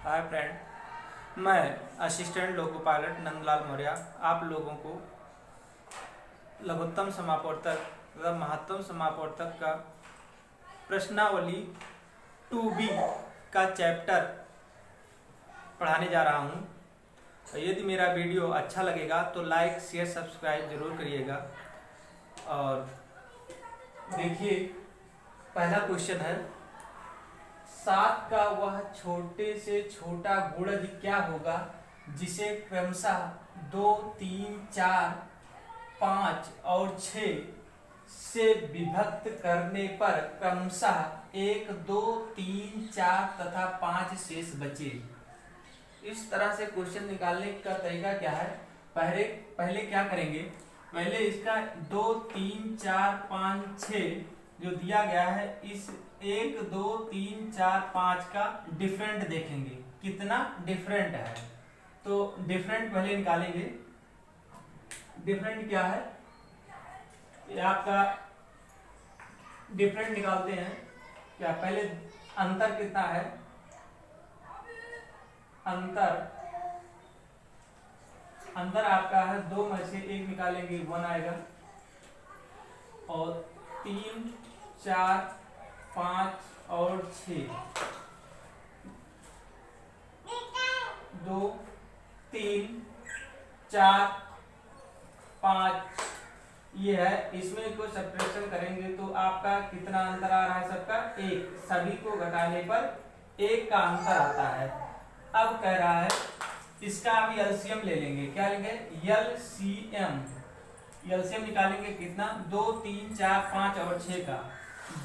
Hi friend, मैं assistant loco pilot Nandlal Maurya आप लोगों को लघुत्तम समापवर्तक तथा महत्तम समापवर्तक का प्रश्नावली 2B का चैप्टर पढ़ाने जा रहा हूँ। यदि मेरा वीडियो अच्छा लगेगा तो लाइक शेयर सब्सक्राइब जरूर करिएगा। और देखिए, पहला क्वेश्चन है, 7 का वह छोटे से छोटा गुणज क्या होगा जिसे क्रमशः 2, 3, 4, 5 और 6 से विभक्त करने पर क्रमशः 1, 2, 3, 4 तथा 5 शेष बचे। इस तरह से क्वेश्चन निकालने का तरीका क्या है? पहले क्या करेंगे? पहले इसका 2, 3, 4, 5, 6 जो दिया गया है, इस 1, 2, 3, 4, 5 का डिफरेंट देखेंगे कितना डिफरेंट है। तो डिफरेंट पहले निकालेंगे। डिफरेंट क्या है? ये आपका डिफरेंट निकालते हैं। क्या पहले अंतर कितना है? अंतर आपका है 2 में से 1 निकालेंगे 1 आएगा, और 3, 4, 5 और 6, 2, 3, 4, 5 ये है। इसमें को सब्ट्रैक्शन करेंगे तो आपका कितना अंतर आ रहा है? सबका 1। सभी को घटाने पर 1 का अंतर आता है। अब कह रहा है इसका अभी एलसीएम ले लेंगे। क्या लेंगे? एलसीएम। एलसीएम निकालेंगे कितना? 2, 3, 4, 5 और 6 का।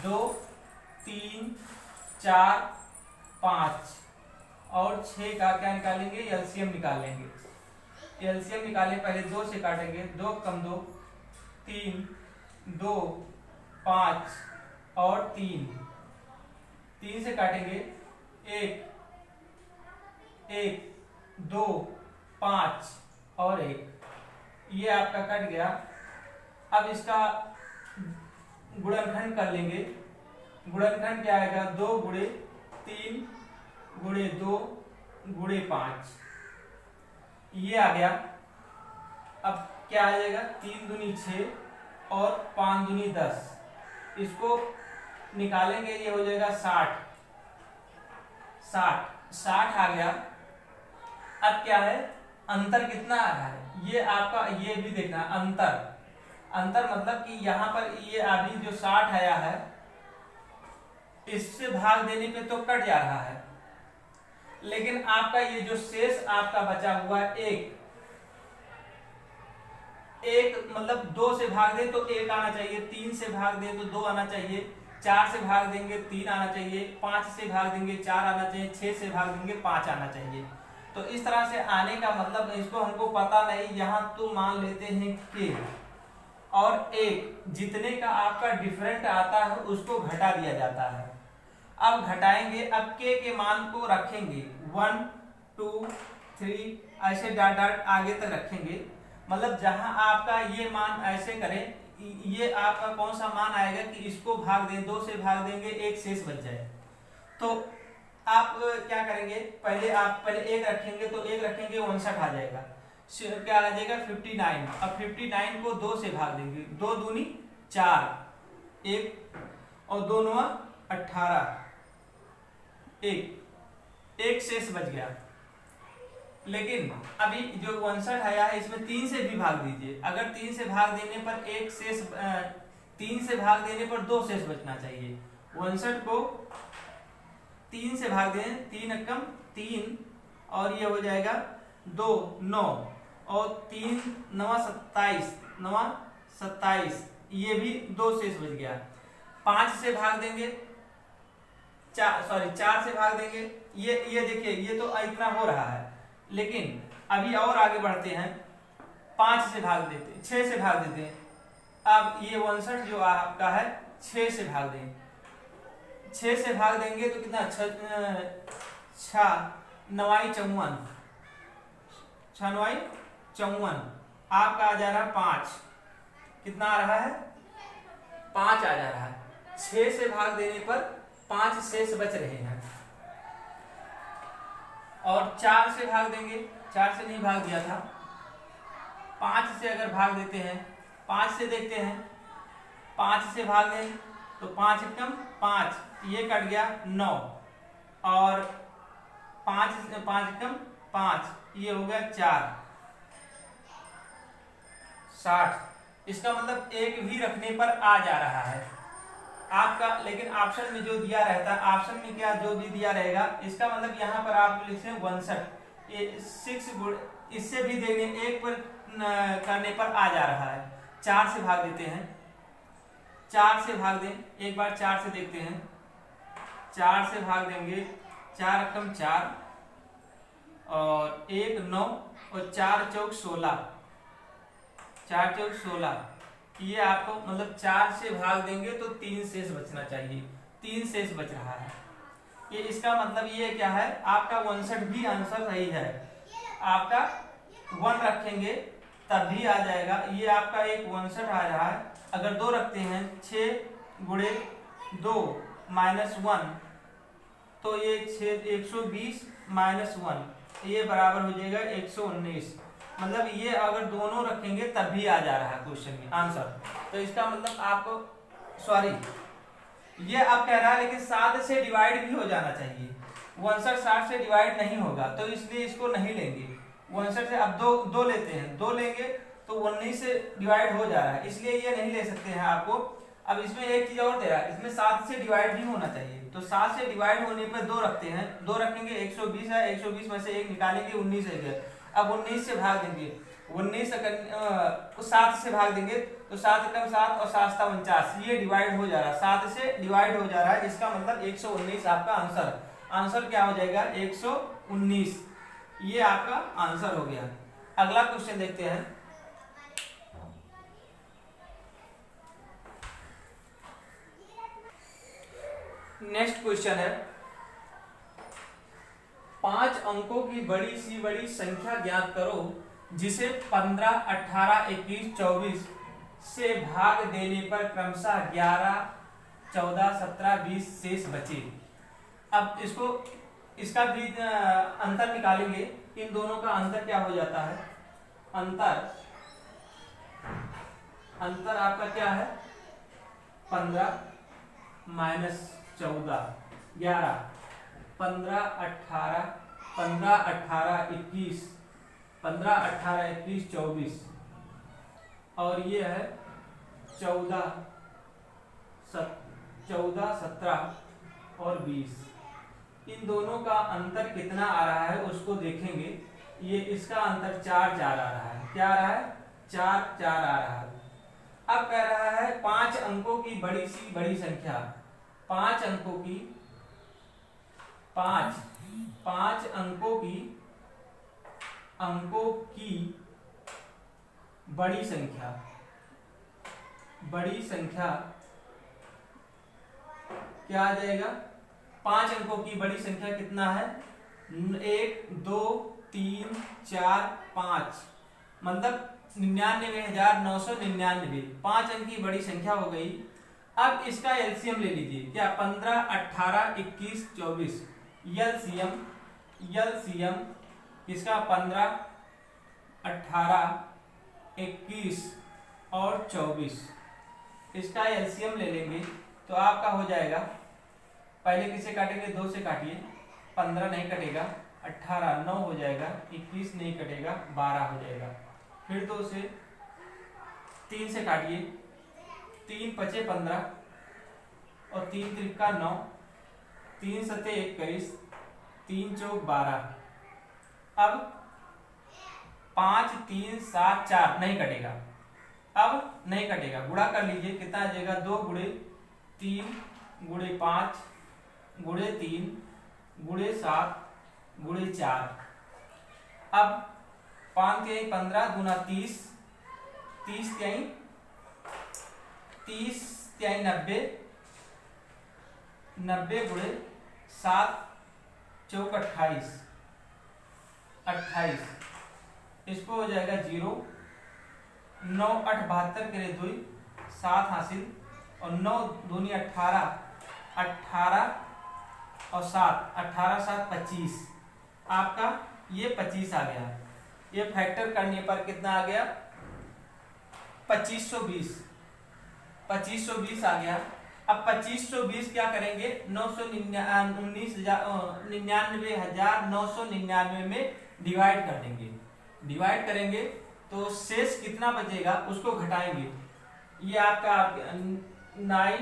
2, 3, 4, 5 और 6 का क्या निकालेंगे? एलसीएम निकालेंगे। एलसीएम निकालें, पहले 2 से काटेंगे। 2 कम 2, 3, 2, 5 और 3। 3 से काटेंगे 1, 2, 5 और 1। ये आपका कट गया। अब इसका गुणनखंड कर लेंगे। गुणनखंड क्या आएगा? 2 गुणे 3 गुणे 2 गुणे 5, ये आ गया। अब क्या आ जाएगा? 3 दूनी 6 और 5 दूनी 10। इसको निकालेंगे, ये हो जाएगा 60 आ गया। अब क्या है? अंतर कितना आ रहा है? ये आपका ये भी देखना। अंतर मतलब कि यहाँ पर ये अभी जो 60 आया है, इससे भाग देने पे तो कट जा रहा है, लेकिन आपका ये जो शेष आपका बचा हुआ है 1 मतलब 2 से भाग दे तो 1 आना चाहिए, 3 से भाग दे तो 2 आना चाहिए, 4 से भाग देंगे 3 आना चाहिए, 5 से भाग देंगे 4 आना चाहिए, 6 से भाग देंगे 5 आना चाहिए। तो इस तरह से आने का मतलब, इसको हमको पता नहीं, यहाँ तो मान लेते हैं कि और 1 जितने का आपका डिफरेंट आता है उसको घटा दिया जाता है। अब घटाएंगे, अब के मान को रखेंगे 1, 2, 3 ऐसे डॉट डॉट आगे तक रखेंगे। मतलब जहां आपका ये मान ऐसे करें, ये आपका कौन सा मान आएगा कि इसको भाग दें, 2 से भाग देंगे 1 शेष बच जाए। तो आप क्या करेंगे? पहले 1 रखेंगे तो 1 रखेंगे 59 आ जाएगा। क्या आ जाएगा? 59। अब 59 को 2 से भाग देंगे, 2 दूनी 4, 1 और 2 9 18, 1 शेष बच गया। लेकिन अभी जो 59 आया है, इसमें 3 से भी भाग दीजिए। अगर 3 से भाग देने पर 1 शेष, 3 से भाग देने पर 2 शेष बचना चाहिए। 59 को 3 से भाग दें, 3 एकम 3 और ये हो जाएगा 2 9 और 3 9 27, ये भी 2 शेष बच गया। 5 से भाग देंगे, 4 से भाग देंगे, ये देखिए, ये तो इतना हो रहा है। लेकिन अभी और आगे बढ़ते हैं, 5 से भाग देते, 6 से भाग देते हैं। अब ये 59 जो आपका है 6 से भाग दें, 6 से भाग देंगे तो कितना? 6 9 54, 6 9 54 आपका आ जा रहा है 5। कितना आ रहा है? 5 आ जा रहा है। 6 से भाग देने पर 5 शेष बच रहे हैं। और 4 से भाग देंगे, 4 से नहीं भाग दिया था, 5 से अगर भाग देते हैं, 5 से देखते हैं, 5 से भाग दें तो 5 एकम 5, ये कट गया 9, और 5 एकम 5, ये हो गया 4, 60। इसका मतलब एक भी रखने पर आ जा रहा है आपका। लेकिन ऑप्शन में जो दिया रहता है, ऑप्शन में क्या जो भी दिया रहेगा, इसका मतलब यहाँ पर आप लिखते हैं 59, 6 इससे भी देंगे, एक पर करने पर आ जा रहा है। 4 से भाग देते हैं, 4 से भाग दें, एक बार 4 से देखते हैं, 4 से भाग देंगे, 4 एकम 4, और 1 9, और 4 चौक 16, 4 चौक 16, ये आपको मतलब 4 से भाग देंगे तो 3 शेष बचना चाहिए, 3 शेष बच रहा है। ये इसका मतलब ये क्या है, आपका 59 भी आंसर सही है। आपका 1 रखेंगे तब भी आ जाएगा, ये आपका एक 59 आ रहा है। अगर 2 रखते हैं, 6 गुणे 2 माइनस 1, तो ये 120 माइनस 1, ये बराबर हो जाएगा 119। मतलब ये अगर दोनों रखेंगे तब भी आ जा रहा है क्वेश्चन में आंसर। तो इसका मतलब आपको, सॉरी, ये आप कह रहा है लेकिन 7 से डिवाइड भी हो जाना चाहिए। 59 60 से डिवाइड नहीं होगा, तो इसलिए इसको नहीं लेंगे। 59 से अब दो लेते हैं, 2 लेंगे तो 19 से डिवाइड हो जा रहा है, इसलिए ये नहीं ले सकते हैं आपको। अब इसमें एक चीज और दे रहा है, इसमें 7 से डिवाइड भी होना चाहिए, तो 7 से डिवाइड होने पर 2 रखते हैं, 2 रखेंगे 120 है, 120 में से 1 निकालेंगे, 19 है गया। अब 19 से भाग देंगे, 19 को 7 से भाग देंगे तो 7 एकम 7 और 7 7 49, ये डिवाइड हो जा रहा है, 7 से डिवाइड हो जा रहा है। इसका मतलब 119 आपका आंसर, आंसर क्या हो जाएगा 119, ये आपका आंसर हो गया। अगला क्वेश्चन देखते हैं। नेक्स्ट क्वेश्चन है, 5 अंकों की बड़ी सी बड़ी संख्या ज्ञात करो जिसे 15, 18, 21, 24 से भाग देने पर क्रमशः 11, 14, 17, 20 शेष बचे। अब इसका भी अंतर निकालेंगे, इन दोनों का अंतर क्या हो जाता है, अंतर आपका क्या है, 15 माइनस 14 11, 15 18 21, 15 18 21 24, और ये है 14 17 और 20। इन दोनों का अंतर कितना आ रहा है उसको देखेंगे। ये इसका अंतर 4 4 आ रहा है, क्या आ रहा है, 4 4 आ रहा है। अब कह रहा है 5 अंकों की बड़ी सी बड़ी संख्या, 5 अंकों की, 5 अंकों की बड़ी संख्या क्या आ जाएगा, 5 अंकों की बड़ी संख्या कितना है, 1 2 3 4 5, मतलब 99,999, 5 अंक की बड़ी संख्या हो गई। अब इसका एलसीएम ले लीजिए, क्या 15 18 21 24, एलसीएम इसका 15 18 21 और 24, इसका एलसीएम ले लेंगे तो आपका हो जाएगा, पहले किसे काटेंगे, 2 से काटिए, 15 नहीं कटेगा, 18 9 हो जाएगा, 21 नहीं कटेगा, 12 हो जाएगा। फिर 2 से, 3 से काटिए, 3 पचे 15 और 3 त्रिका 9, 3 सते 21, 3 चौक 12। अब 5 3 7 4 नहीं कटेगा, अब नहीं कटेगा, गुणा कर लीजिए, कितना आ जाएगा, 2 गुणे 3 गुणे 5 गुणे 3 गुणे 7 गुणे 4। अब 5 के 15 दूना 30, 30 के 90, 90 गुणे 7 चौक 28, इसको हो जाएगा 0, 9 8 72 के 2 7 हासिल, और 9 दूनी 18 18 और 7 18 7 25, आपका ये 25 आ गया। ये फैक्टर करने पर कितना आ गया? 2520 आ गया। अब 2520 क्या करेंगे? 99,999 में डिवाइड कर देंगे। डिवाइड करेंगे तो शेष कितना बचेगा उसको घटाएंगे। ये आपका 9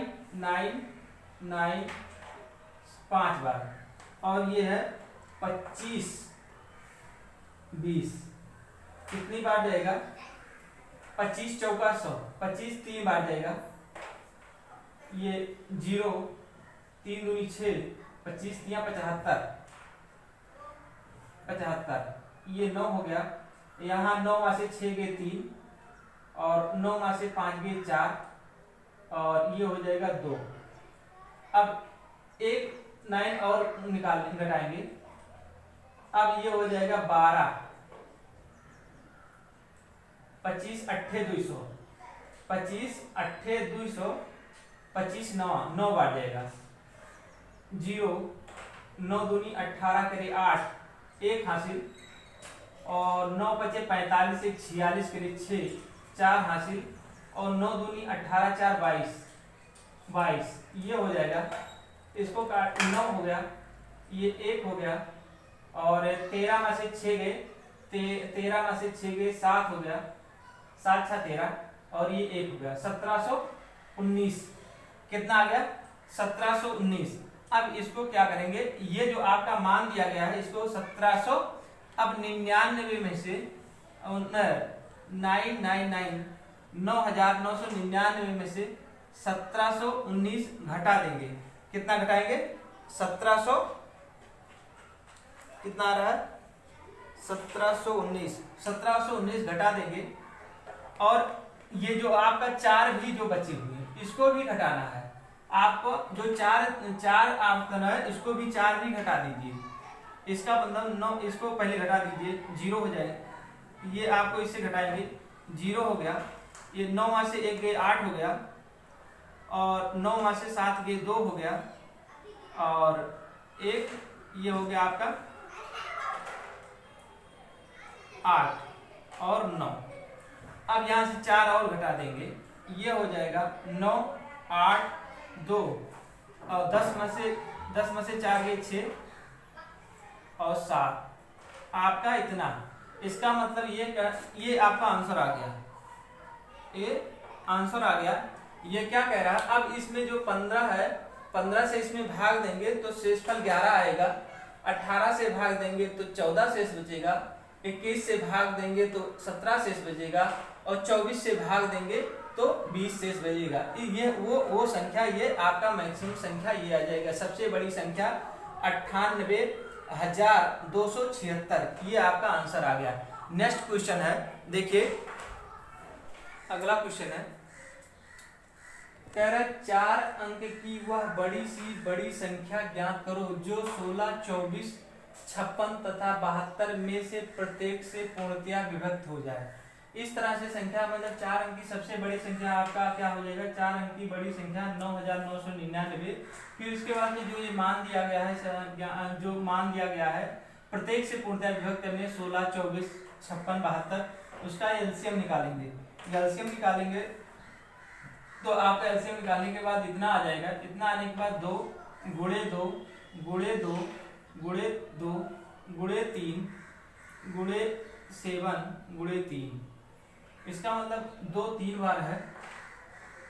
5 बार, और ये है 2520 कितनी बार जाएगा? 25 चौका 100, 25 3 बार जाएगा। ये 0 3 दूनी 6, 25 तिया 75, ये 9 हो गया। यहाँ 9 में से 6 गए 3, और 9 में से 5 गए 4, और ये हो जाएगा 2। अब एक 9 और घटाएंगे। अब ये हो जाएगा 12, 25 8 200, 25 8 200, 25 9 बार जाएगा। 0 9 दूनी 18 करे 8, 1 हासिल, और 9 5 45 1 46 करे 6, 4 हासिल, और 9 दूनी 18 4 22, ये हो जाएगा। इसको काट 9 हो गया, ये 1 हो गया, और 13 में से 6 गए, 13 में से 6 गए 7 हो गया, 7 6 13, और ये 1 हो गया। 1719 कितना आ गया? 1719। अब इसको क्या करेंगे? ये जो आपका मान दिया गया है इसको 1700, अब 99 में से 999 में से 1719 घटा देंगे। कितना घटाएंगे? 1700 कितना आ रहा है? 1719 घटा देंगे। और ये जो आपका 4 भी जो बचे हुए इसको भी घटाना है आपको। जो 4 आपका है इसको भी 4 भी घटा दीजिए। इसका मतलब 9, इसको पहले घटा दीजिए, 0 हो जाए। ये आपको इससे घटाएंगे, 0 हो गया। ये 9 में से 1 गए 8 हो गया, और 9 में से 7 गए 2 हो गया, और 1 ये हो गया आपका 8 और 9। अब यहाँ से 4 और घटा देंगे, ये हो जाएगा 9 8 2, और 10 में से 4 गए 6 और 7, आपका इतना। इसका मतलब ये आपका आंसर आ गया। ये आंसर आ गया। ये क्या कह रहा है? अब इसमें जो 15 है, 15 से इसमें भाग देंगे तो शेषफल 11 आएगा। 18 से भाग देंगे तो 14 शेष बचेगा। 21 से भाग देंगे तो 17 शेष बचेगा, और 24 से भाग देंगे तो 20 शेष बचेगा। ये वो संख्या, ये आपका मैक्सिमम संख्या ये आ जाएगा। सबसे बड़ी संख्या 98,276, ये आपका आंसर आ गया। नेक्स्ट क्वेश्चन है, देखिए अगला क्वेश्चन है, कह रहा है 4 अंक की वह बड़ी सी बड़ी संख्या ज्ञात करो जो 16, 24, 56 तथा 72 में से प्रत्येक से पूर्णतया विभक्त हो जाए। इस तरह से संख्या मतलब 4 अंक की सबसे बड़ी संख्या आपका क्या हो जाएगा? 4 अंक की बड़ी संख्या 9,999। फिर इसके बाद में जो ये मान दिया गया है, जो मान दिया गया है प्रत्येक से पूर्णतया विभक्त में 16, 24, 56, 72, उसका एलसीएम निकालेंगे। एलसीएम निकालेंगे तो आपका एलसीएम निकालने के बाद इतना आ जाएगा। इतना आने के बाद 2 गुणे 2 गुणे 2 गुणे 2 गुणे 3 गुणे 7 गुणे 3, इसका मतलब 2 3 बार है,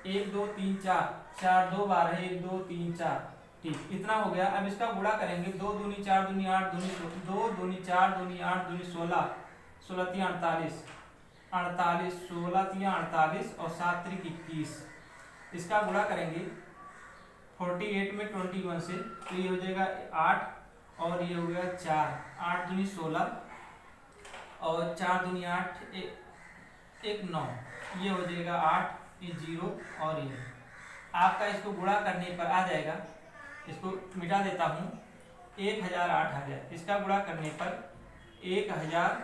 1 2 3 4, 4 2 बार है, 1 2 3 4, ठीक, इतना हो गया। अब इसका गुणा करेंगे, 2 दूनी 4 दूनी 8 दूनी 2 दूनी 4 दूनी 8 दूनी 16, 16 3 48, 48 16 3 48 और 7 3 21, इसका गुणा करेंगे 48 में 21 से, तो ये हो जाएगा 8 और ये हो गया 4, 8 दूनी 16 और 4 दूनी 8 1 9, ये हो जाएगा 8, ये 0 और ये आपका। इसको गुणा करने पर आ जाएगा, इसको मिटा देता हूँ, 1008 आ गया। इसका गुणा करने पर 1008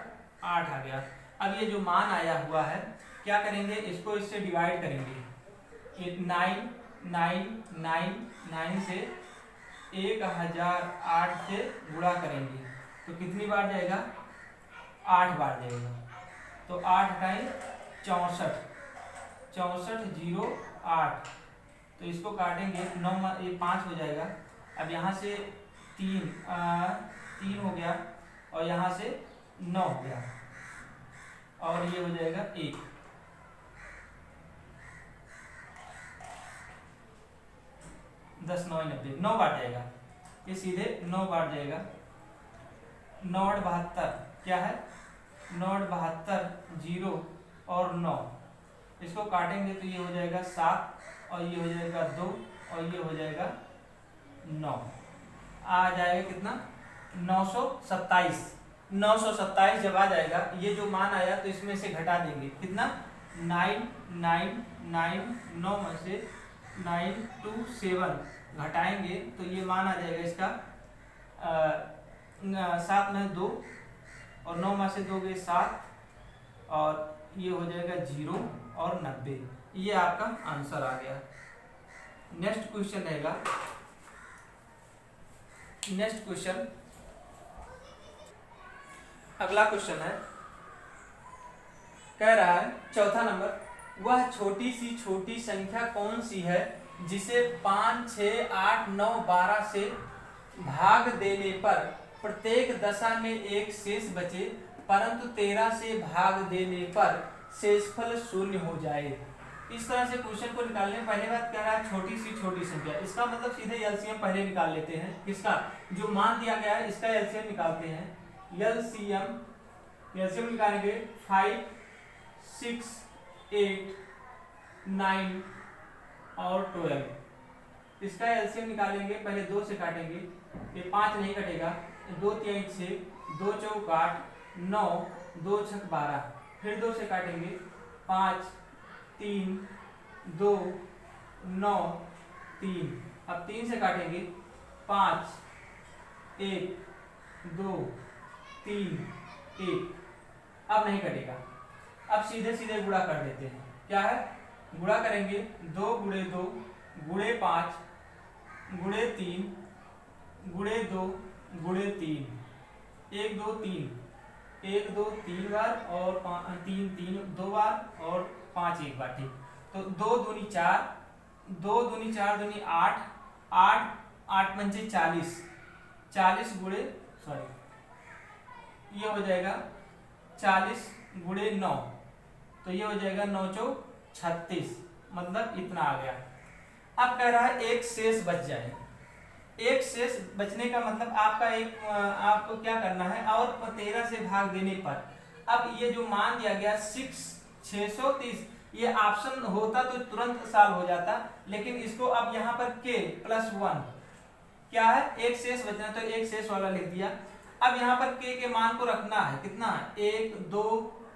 आ गया। अब ये जो मान आया हुआ है क्या करेंगे, इसको इससे डिवाइड करेंगे। 9 से 1008 से गुणा करेंगे तो कितनी बार जाएगा, 8 बार जाएगा। तो 8 टाइम 64, 64 0 8। तो इसको काटेंगे 9, ये 5 हो जाएगा। अब यहाँ से 3 हो गया और यहाँ से 9 हो गया और ये हो जाएगा 1। 10 9 90, 9 बार जाएगा, ये सीधे 9 बार जाएगा। 9 8 72 क्या है, 9 8 72 0 और 9, इसको काटेंगे तो ये हो जाएगा 7 और ये हो जाएगा 2 और ये हो जाएगा 9। आ जाएगा कितना, 927। 927 जब आ जाएगा, ये जो मान आया तो इसमें से घटा देंगे कितना, 9 9 9, 9 में से 9 2 7 घटाएंगे तो ये मान आ जाएगा इसका 7 में 2 और 9 में से 2 गए 7 और ये हो जाएगा 0 और 90। ये आपका आंसर आ गया। नेक्स्ट क्वेश्चन रहेगा, नेक्स्ट क्वेश्चन, अगला क्वेश्चन है, कह रहा है चौथा नंबर, वह छोटी सी छोटी संख्या कौन सी है जिसे 5 6 8 9 12 से भाग देने पर प्रत्येक दशा में एक शेष बचे परंतु 13 से भाग देने पर शेषफल शून्य हो जाए। इस तरह से क्वेश्चन को निकालने पहले बात कह रहा है छोटी सी छोटी संख्या, इसका मतलब सीधे एलसीएम पहले निकाल लेते हैं। किसका, जो मान दिया गया है इसका एलसीएम निकालते हैं। एलसीएम निकालेंगे 5 6 8 9 और 12। इसका एलसीएम निकालेंगे, पहले 2 से काटेंगे, ये 5 नहीं कटेगा, 2 3 6, 2 4 8 9, 2 6 12, फिर 2 से काटेंगे, 5 3 2 9 3, अब 3 से काटेंगे, 5 1 2 3 1, अब नहीं कटेगा। अब सीधे सीधे गुणा कर देते हैं। क्या है, गुणा करेंगे 2 गुणे 2 गुणे 5 गुणे 3 गुणे 2 गुणे 3, 1 2 3, 1 2 3 बार और 3 3 2 बार और 5 1 बार, ठीक। तो 2 दूनी 4, 2 दूनी 4 दूनी 8, 8 8 पंचे 40, 40 गुणे ये हो जाएगा 40 गुणे 9, तो ये हो जाएगा 9 चौक 36, मतलब इतना आ गया। अब कह रहा है एक शेष बच जाए। एक शेष बचने का मतलब आपका आपको क्या करना है, और 13 से भाग देने पर, अब ये जो मान दिया गया 630, ये ऑप्शन होता तो तुरंत सॉल्व हो जाता, लेकिन इसको अब यहाँ पर k + 1 क्या है, एक शेष बचना, तो एक शेष वाला लिख दिया। अब यहाँ पर k के मान को रखना है, कितना, 1 2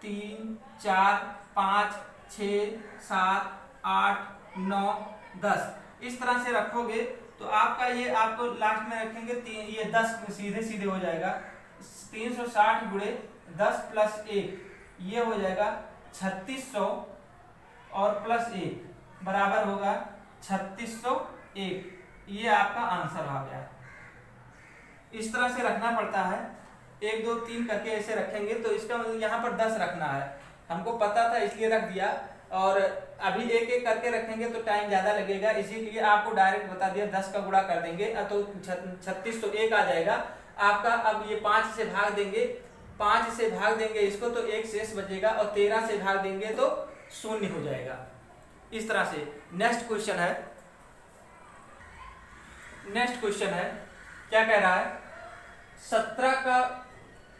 3 4 5 6 7 8 9 10, इस तरह से रखोगे तो आपका ये आपको लास्ट में रखेंगे ये 10 सीधे सीधे हो जाएगा। 360 गुणे 10 + 1, ये हो जाएगा 3600 और +1 बराबर होगा 3601। ये आपका आंसर आ गया। इस तरह से रखना पड़ता है, 1 2 3 करके ऐसे रखेंगे तो इसका मतलब यहाँ पर 10 रखना है, हमको पता था इसलिए रख दिया। और अभी एक एक करके रखेंगे तो टाइम ज्यादा लगेगा, इसीलिए आपको डायरेक्ट बता दिया 10 का गुणा कर देंगे तो 3601 आ जाएगा आपका। अब ये 5 से भाग देंगे, 5 से भाग देंगे इसको तो एक शेष बचेगा, और 13 से भाग देंगे तो 0 हो जाएगा। इस तरह से नेक्स्ट क्वेश्चन है, क्या कह रहा है, 17 का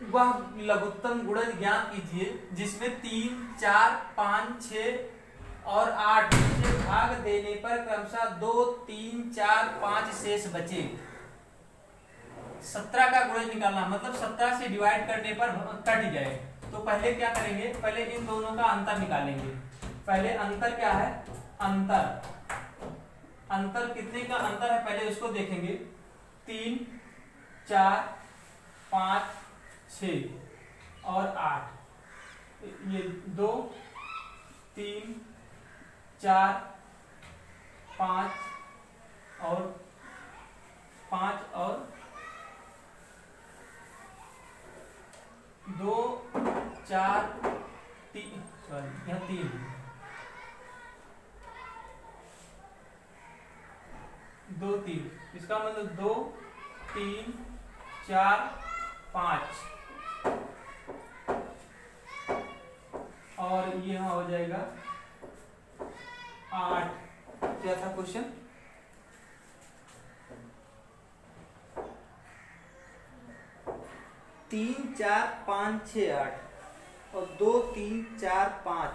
वह लघुत्तम गुणज ज्ञात कीजिए जिसमें 3 4 5 6 और 8 से भाग देने पर क्रमशः 2 3 4 5 शेष बचे। 17 का गुणज निकालना मतलब 17 से डिवाइड करने पर कट जाए, तो पहले क्या करेंगे, पहले इन दोनों का अंतर निकालेंगे। पहले अंतर क्या है, अंतर कितने का अंतर है पहले उसको देखेंगे। 3 4 5 6 और 8, ये 2 3 4 5 और 5 और 4 3, सॉरी यहाँ 3, 2 3, इसका मतलब 2 3 4 5 और ये यहाँ हो जाएगा 8। क्या था क्वेश्चन? 3 4 5 6 8 और 2 3 4 5,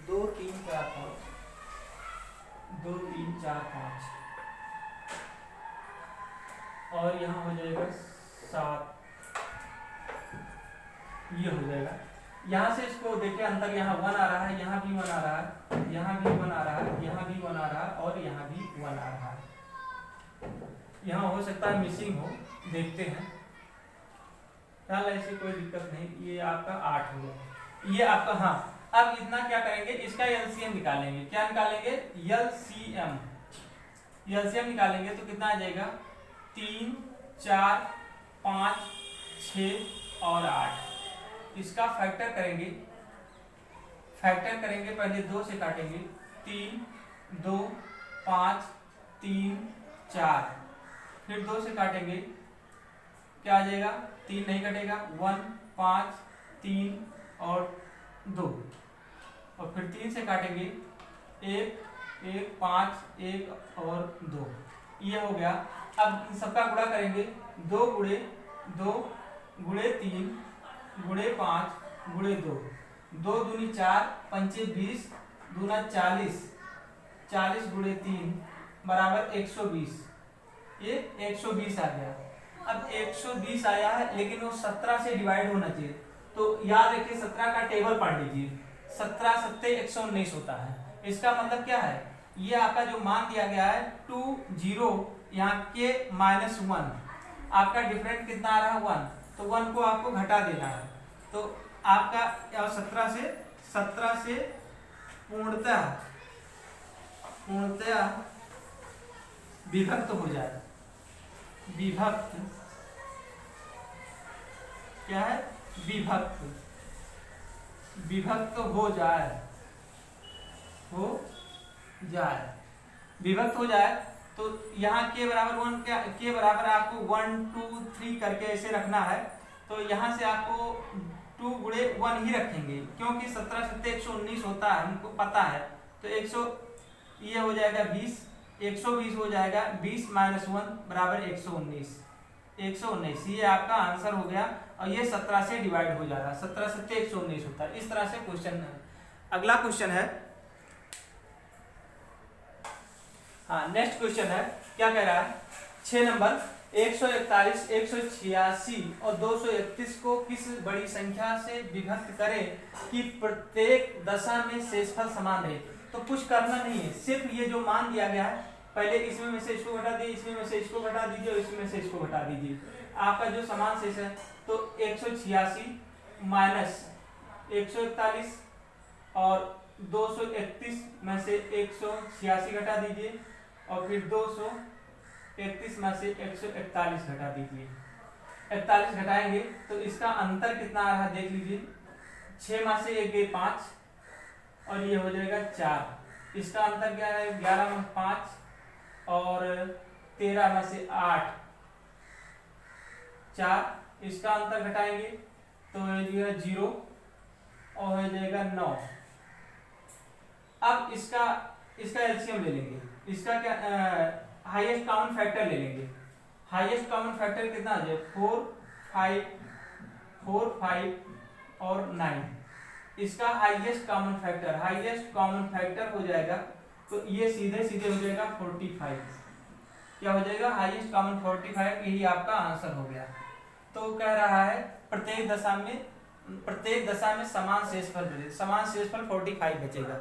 2 3 4 5, 2 3 4 5 और यहाँ हो जाएगा 7। ये हो जाएगा। यहाँ से इसको देखिए अंतर, यहाँ 1 आ रहा है, यहाँ भी 1 आ रहा है, यहाँ भी 1 आ रहा है, यहाँ भी 1 आ रहा है और यहाँ भी 1 आ रहा है। यहाँ हो सकता है मिसिंग हो, देखते हैं। फिलहाल ऐसी कोई दिक्कत नहीं। ये आपका 8 हो गया, ये आपका। हाँ, अब इतना क्या करेंगे, इसका एलसीएम निकालेंगे। क्या निकालेंगे? एलसीएम। एलसीएम निकालेंगे तो कितना आ जाएगा? 3 4 5 6 और 8। इसका फैक्टर करेंगे, पहले 2 से काटेंगे। 3 2 5 3 4, फिर 2 से काटेंगे, क्या आ जाएगा? 3 नहीं कटेगा, 1 5 3 और 2, और फिर 3 से काटेंगे, 1 1 5 1 और 2। ये हो गया। अब इन सबका गुणा करेंगे, 2 गुणे 2 गुणे 3 गुणे 5 गुणे 2, 2 दूनी 4 पंचे 20 दूना 40, 40 गुणे 3 बराबर 120। ये 120 आ गया। अब 120 आया है, लेकिन वो 17 से डिवाइड होना चाहिए। तो याद रखिए 17 का टेबल पढ़ लीजिए। 17 7 119 होता है। इसका मतलब क्या है? ये आपका जो मान दिया गया है 2 0, यहाँ के -1, आपका डिफरेंट कितना आ रहा है? 1। तो 1 को आपको घटा देना है। तो आपका 17 से पूर्णतः विभक्त हो जाए। विभक्त क्या है? विभक्त हो जाए, विभक्त हो जाए। तो यहाँ के बराबर 1, क्या के बराबर आपको 1 2 3 करके ऐसे रखना है। तो यहाँ से आपको 2 गुणे 1 ही रखेंगे, क्योंकि 17 7 119 होता है, हमको पता है। तो 100, ये हो जाएगा 20, 120 हो जाएगा। 20 - 1 बराबर 119। 119 ये आपका आंसर हो गया। और ये 17 से डिवाइड हो जा रहा है। 17 7 119 होता है। इस तरह से क्वेश्चन है। अगला क्वेश्चन है, हाँ नेक्स्ट क्वेश्चन है। क्या कह रहा है? 6 नंबर, 141 186 और 231 को किस बड़ी संख्या से विभक्त करें कि प्रत्येक दशा में शेषफल समान रहे। तो कुछ करना नहीं है, सिर्फ ये जो मान दिया गया है, पहले इसमें से इसको घटा दीजिए, इसमें में से इसको घटा दीजिए और इसमें से इसको घटा दीजिए। आपका जो समान शेष है, तो 186 माइनस 141 और 231 में से 186 घटा दीजिए और फिर 231 में से 141 घटा दीजिए। 41 घटाएंगे तो इसका अंतर कितना आ रहा है देख लीजिए। 6 में से 1 गए 5 और ये हो जाएगा 4। इसका अंतर क्या है? 11 में 5 और 13 में से 8 4। इसका अंतर घटाएंगे तो ये 0 और हो जाएगा 9। अब इसका एलसीएम ले लेंगे। इसका क्या हाईएस्ट कॉमन फैक्टर ले लेंगे। हाईएस्ट कॉमन फैक्टर कितना आ जाए? 4 5 और 9। इसका हाईएस्ट कॉमन फैक्टर हो जाएगा, तो ये सीधे हो जाएगा 45। क्या हो जाएगा? Highest common 45। यही आपका आंसर हो गया। तो कह रहा है प्रत्येक दशा में समान शेषफल 45 बचेगा।